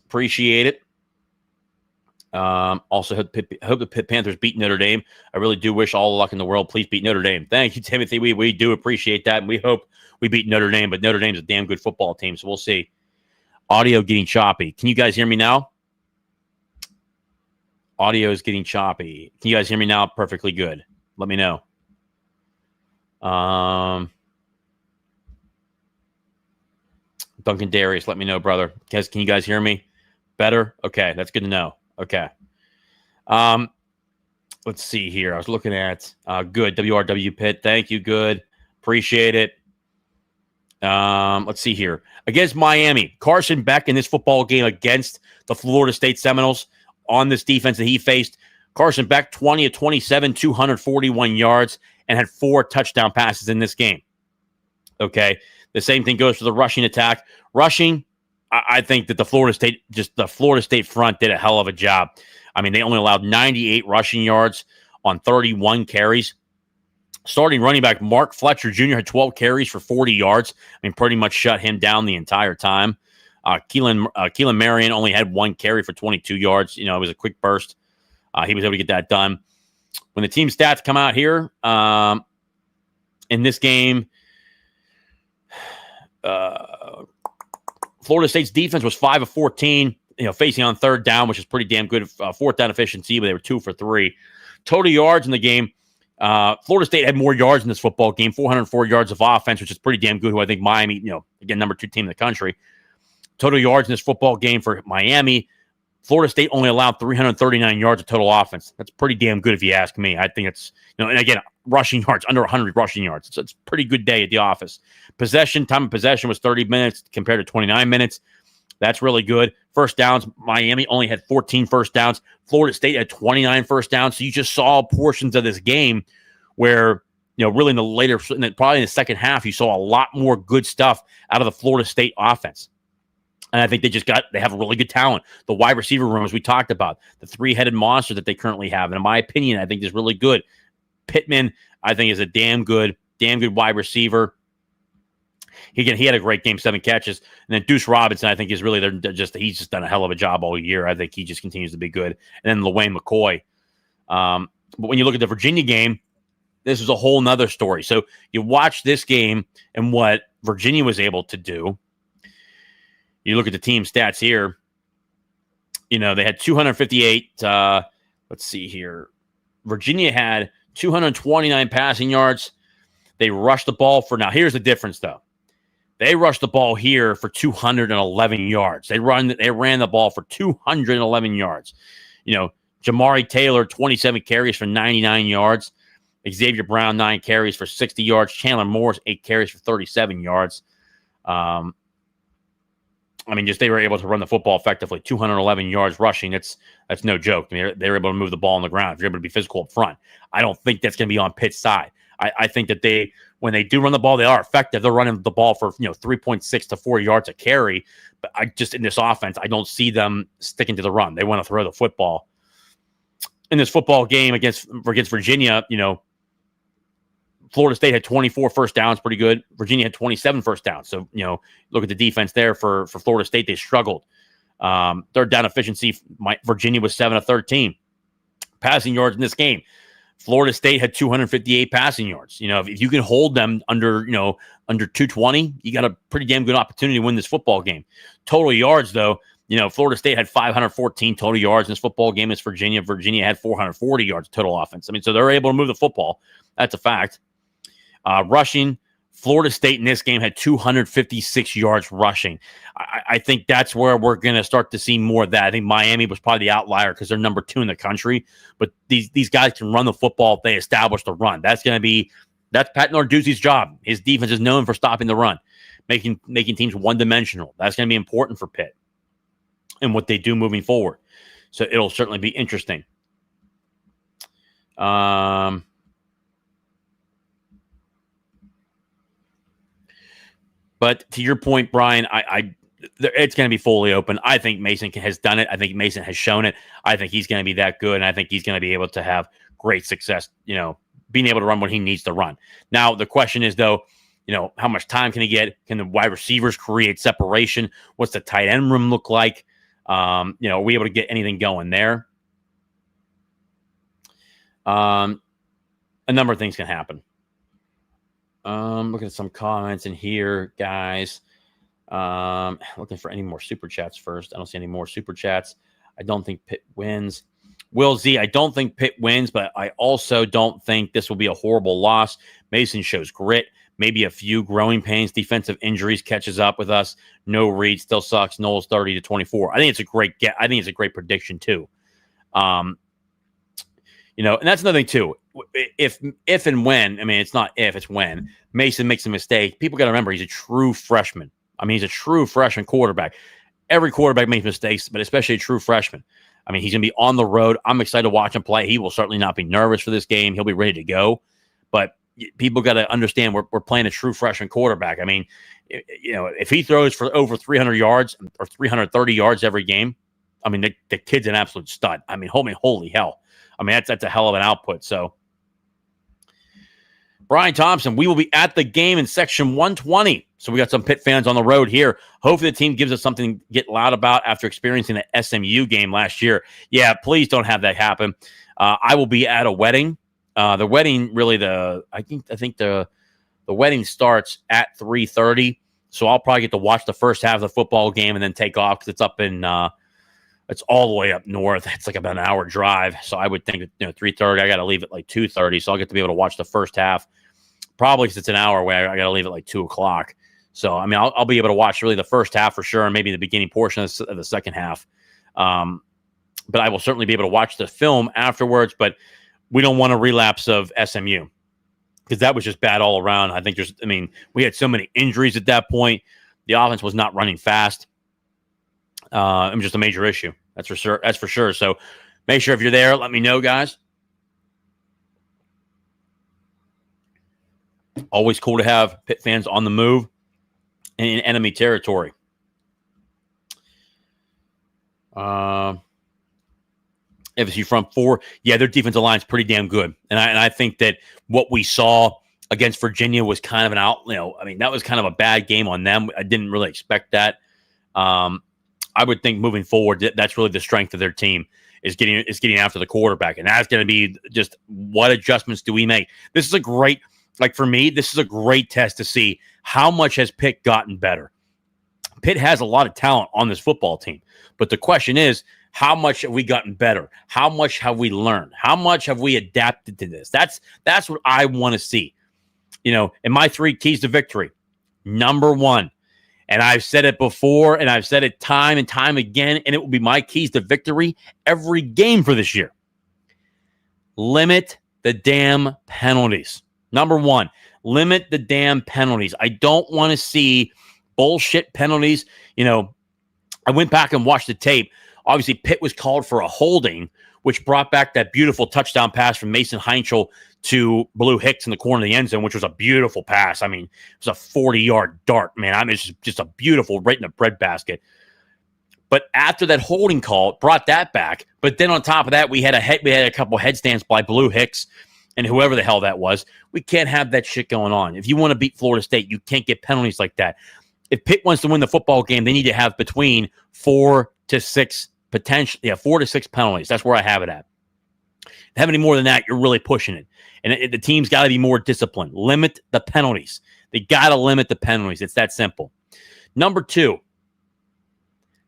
appreciate it. Also, hope the Pitt Panthers beat Notre Dame. I really do wish all the luck in the world. Please beat Notre Dame. Thank you, Timothy. We do appreciate that, and we hope we beat Notre Dame. But Notre Dame's a damn good football team, so we'll see. Audio getting choppy. Can you guys hear me now? Audio is getting choppy. Can you guys hear me now? Perfectly good. Let me know. Duncan Darius, let me know, brother. Can you guys hear me better? Okay, that's good to know. Okay. Let's see here. I was looking at good WRW Pitt. Thank you. Good. Appreciate it. Let's see here. Against Miami, Carson Beck in this football game against the Florida State Seminoles on this defense that he faced. Carson Beck, 20 of 27, 241 yards, and had 4 touchdown passes in this game. Okay. The same thing goes for the rushing attack. Rushing, I think that the Florida State front did a hell of a job. I mean, they only allowed 98 rushing yards on 31 carries. Starting running back Mark Fletcher Jr. had 12 carries for 40 yards. I mean, pretty much shut him down the entire time. Keelan Marion only had 1 carry for 22 yards. You know, it was a quick burst. He was able to get that done. When the team stats come out here in this game, Florida State's defense was 5 of 14, facing on third down, which is pretty damn good. Fourth down efficiency, but they were 2 for 3. Total yards in the game. Florida State had more yards in this football game, 404 yards of offense, which is pretty damn good. Who I think Miami, again, number 2 team in the country. Total yards in this football game for Miami. Florida State only allowed 339 yards of total offense. That's pretty damn good if you ask me. I think it's, and again, rushing yards, under 100 rushing yards. So it's a pretty good day at the office. Time of possession was 30 minutes compared to 29 minutes. That's really good. First downs, Miami only had 14 first downs. Florida State had 29 first downs. So you just saw portions of this game where, really probably in the second half, you saw a lot more good stuff out of the Florida State offense. And I think they have a really good talent. The wide receiver room, as we talked about, the 3-headed monster that they currently have. And in my opinion, I think is really good. Pittman, I think, is a damn good wide receiver. He had a great game, 7 catches. And then Deuce Robinson, I think, is really he's just done a hell of a job all year. I think he just continues to be good. And then LaWayne McCoy. But when you look at the Virginia game, this is a whole nother story. So you watch this game and what Virginia was able to do. You look at the team stats here. They had 258. Let's see here. Virginia had 229 passing yards. They rushed the ball for, now here's the difference though. They rushed the ball here for 211 yards. They ran the ball for 211 yards. Jamari Taylor, 27 carries for 99 yards. Xavier Brown, 9 carries for 60 yards. Chandler Morris, 8 carries for 37 yards. They were able to run the football effectively. 211 yards rushing. That's no joke. They were able to move the ball on the ground. If you're able to be physical up front, I don't think that's going to be on Pitt's side. I think that when they do run the ball, they are effective. They're running the ball for 3.6 to 4 yards a carry. But in this offense, I don't see them sticking to the run. They want to throw the football. In this football game against Virginia, Florida State had 24 first downs, pretty good. Virginia had 27 first downs. So, look at the defense there for Florida State. They struggled. Third down efficiency, Virginia was 7 of 13. Passing yards in this game, Florida State had 258 passing yards. If you can hold them under 220, you got a pretty damn good opportunity to win this football game. Total yards, though, Florida State had 514 total yards in this football game against Virginia. Virginia had 440 yards total offense. I mean, so they're able to move the football. That's a fact. Rushing, Florida State in this game had 256 yards rushing. I think that's where we're going to start to see more of that. I think Miami was probably the outlier because they're number 2 in the country. But these guys can run the football if they establish the run. That's Pat Narduzzi's job. His defense is known for stopping the run, making teams one-dimensional. That's going to be important for Pitt and what they do moving forward. So it'll certainly be interesting. But to your point, Brian, it's going to be fully open. I think Mason has done it. I think Mason has shown it. I think he's going to be that good, and I think he's going to be able to have great success, being able to run when he needs to run. Now, the question is, though, how much time can he get? Can the wide receivers create separation? What's the tight end room look like? Are we able to get anything going there? A number of things can happen. Looking at some comments in here, guys. Looking for any more super chats first. I don't see any more super chats. I don't think Pitt wins. Will Z, I don't think Pitt wins, but I also don't think this will be a horrible loss. Mason shows grit. Maybe a few growing pains. Defensive injuries catches up with us. No Reed still sucks. Knowles 30-24. I think it's a great get. I think it's a great prediction too. And that's another thing too. If and when, I mean, it's not if, it's when Mason makes a mistake. People got to remember he's a true freshman. I mean, he's a true freshman quarterback. Every quarterback makes mistakes, but especially a true freshman. I mean, he's going to be on the road. I'm excited to watch him play. He will certainly not be nervous for this game. He'll be ready to go. But people got to understand we're playing a true freshman quarterback. I mean, if he throws for over 300 yards or 330 yards every game, I mean, the kid's an absolute stud. I mean, holy hell. I mean, that's a hell of an output. So, Brian Thompson, we will be at the game in section 120. So we got some Pitt fans on the road here. Hopefully the team gives us something to get loud about after experiencing the SMU game last year. Yeah, please don't have that happen. I will be at a wedding. The wedding, really, I think the wedding starts at 3:30. So I'll probably get to watch the first half of the football game and then take off because it's up in it's all the way up north. It's like about an hour drive. So I would think 3:30. I got to leave at like 2:30. So I'll get to be able to watch the first half. Probably because it's an hour away. I got to leave at like 2:00. So, I mean, I'll be able to watch really the first half for sure and maybe the beginning portion of the second half. But I will certainly be able to watch the film afterwards. But we don't want a relapse of SMU because that was just bad all around. I think we had so many injuries at that point. The offense was not running fast. It was just a major issue. That's for sure. So make sure if you're there, let me know, guys. Always cool to have Pitt fans on the move and in enemy territory. FSU front four. Yeah, their defensive line is pretty damn good. And I think that what we saw against Virginia was kind of that was kind of a bad game on them. I didn't really expect that. I would think moving forward, that's really the strength of their team is getting after the quarterback. And that's going to be just what adjustments do we make? This is a great, for me, this is a great test to see how much has Pitt gotten better. Pitt has a lot of talent on this football team. But the question is, how much have we gotten better? How much have we learned? How much have we adapted to this? That's what I want to see. In my 3 keys to victory, number 1, and I've said it before, and I've said it time and time again, and it will be my keys to victory every game for this year. Limit the damn penalties. Number 1, limit the damn penalties. I don't want to see bullshit penalties. I went back and watched the tape. Obviously, Pitt was called for a holding, which brought back that beautiful touchdown pass from Mason Heinchel to Blue Hicks in the corner of the end zone, which was a beautiful pass. I mean, it was a 40-yard dart, man. I mean, it's just a beautiful, right in the breadbasket. But after that holding call, it brought that back. But then on top of that, we had a couple headstands by Blue Hicks and whoever the hell that was. We can't have that shit going on. If you want to beat Florida State, you can't get penalties like that. If Pitt wants to win the football game, they need to have between 4 to 6 penalties. That's where I have it at. Have any more than that, you're really pushing it. And the team's got to be more disciplined. Limit the penalties. They got to limit the penalties. It's that simple. Number 2,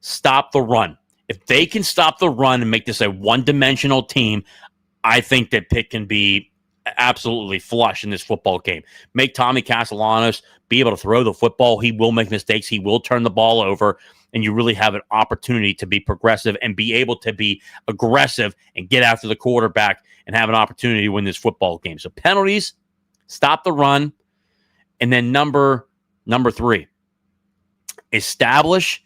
stop the run. If they can stop the run and make this a one-dimensional team, I think that Pitt can be absolutely flush in this football game. Make Tommy Castellanos be able to throw the football. He will make mistakes. He will turn the ball over, and you really have an opportunity to be progressive and be able to be aggressive and get after the quarterback and have an opportunity to win this football game. So penalties, stop the run, and then number 3, establish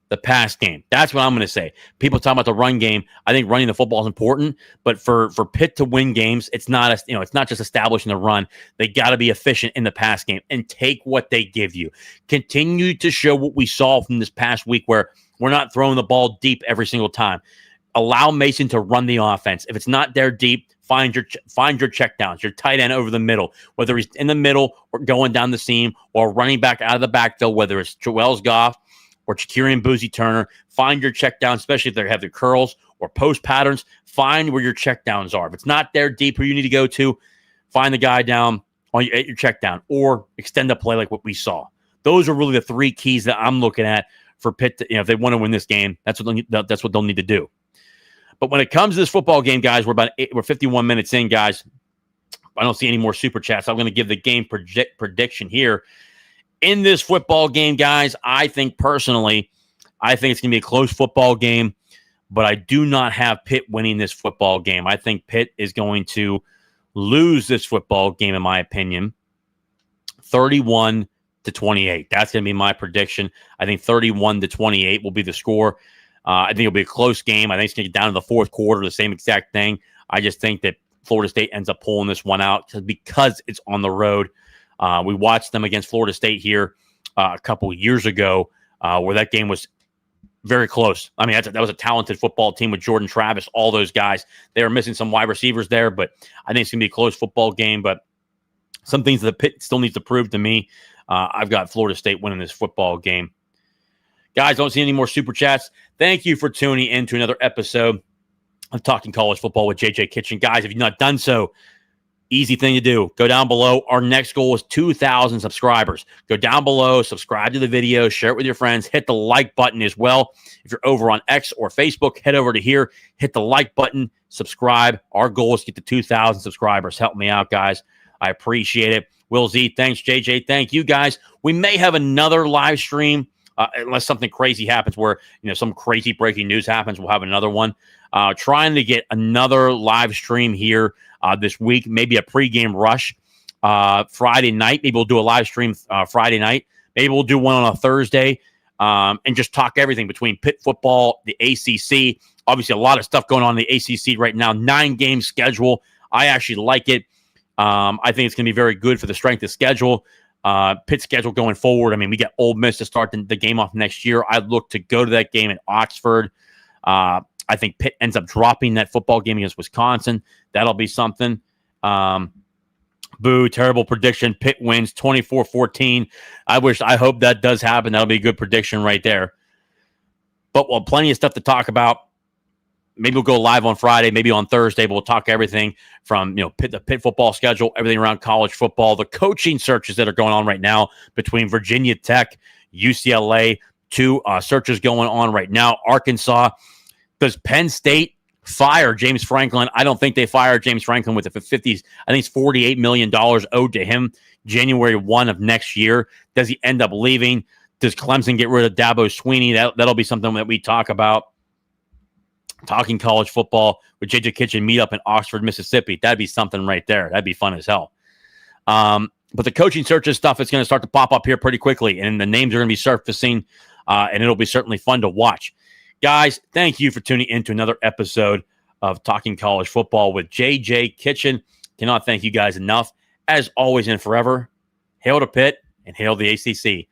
the pass game. That's what I'm going to say. People talk about the run game. I think running the football is important, but for Pitt to win games, it's not just establishing the run. They got to be efficient in the pass game and take what they give you. Continue to show what we saw from this past week, where we're not throwing the ball deep every single time. Allow Mason to run the offense. If it's not there deep, find your checkdowns, your tight end over the middle, whether he's in the middle or going down the seam or running back out of the backfield, whether it's Joel Goff or Shakirian Boozy Turner. Find your checkdown, especially if they have the curls or post patterns. Find where your checkdowns are. If it's not there deep where you need to go to, find the guy down at your checkdown or extend the play like what we saw. Those are really the 3 keys that I'm looking at for Pitt. If they want to win this game, that's what they'll need to do. But when it comes to this football game, guys, we're 51 minutes in, guys. I don't see any more super chats. I'm going to give the game prediction here. In this football game, guys, I think it's going to be a close football game, but I do not have Pitt winning this football game. I think Pitt is going to lose this football game, in my opinion, 31-28. That's going to be my prediction. I think 31-28 will be the score. I think it'll be a close game. I think it's going to get down to the fourth quarter, the same exact thing. I just think that Florida State ends up pulling this one out because it's on the road. We watched them against Florida State here a couple of years ago where that game was very close. I mean, that was a talented football team with Jordan Travis, all those guys. They were missing some wide receivers there, but I think it's going to be a close football game. But some things that Pitt still needs to prove to me. I've got Florida State winning this football game. Guys, don't see any more super chats. Thank you for tuning in to another episode of Talking College Football with JJ Kitchen. Guys, if you've not done so, easy thing to do. Go down below. Our next goal is 2,000 subscribers. Go down below, subscribe to the video, share it with your friends, hit the like button as well. If you're over on X or Facebook, head over to here, hit the like button, subscribe. Our goal is to get to 2,000 subscribers. Help me out, guys. I appreciate it. Will Z, thanks. JJ, thank you, guys. We may have another live stream. Unless something crazy happens where, some crazy breaking news happens, we'll have another one. Trying to get another live stream here this week, maybe a pregame rush Friday night. Maybe we'll do a live stream Friday night. Maybe we'll do one on a Thursday and just talk everything between Pitt football, the ACC. Obviously, a lot of stuff going on in the ACC right now. 9-game schedule. I actually like it. I think it's going to be very good for the strength of schedule. Pitt schedule going forward. I mean, we got Ole Miss to start the game off next year. I'd look to go to that game in Oxford. I think Pitt ends up dropping that football game against Wisconsin. That'll be something. Boo, terrible prediction. Pitt wins 24-14. I hope that does happen. That'll be a good prediction right there. But plenty of stuff to talk about. Maybe we'll go live on Friday, maybe on Thursday, but we'll talk everything from, the Pitt football schedule, everything around college football, the coaching searches that are going on right now between Virginia Tech, UCLA, 2 searches going on right now. Arkansas. Does Penn State fire James Franklin? I don't think they fire James Franklin with the 50s. I think it's $48 million owed to him January 1 of next year. Does he end up leaving? Does Clemson get rid of Dabo Swinney? That'll be something that we talk about. Talking college football with JJ Kitchen meet up in Oxford, Mississippi. That'd be something right there. That'd be fun as hell. But the coaching searches stuff is going to start to pop up here pretty quickly, and the names are going to be surfacing, and it'll be certainly fun to watch. Guys, thank you for tuning in to another episode of Talking College Football with JJ Kitchen. Cannot thank you guys enough. As always and forever, hail to Pitt and hail the ACC.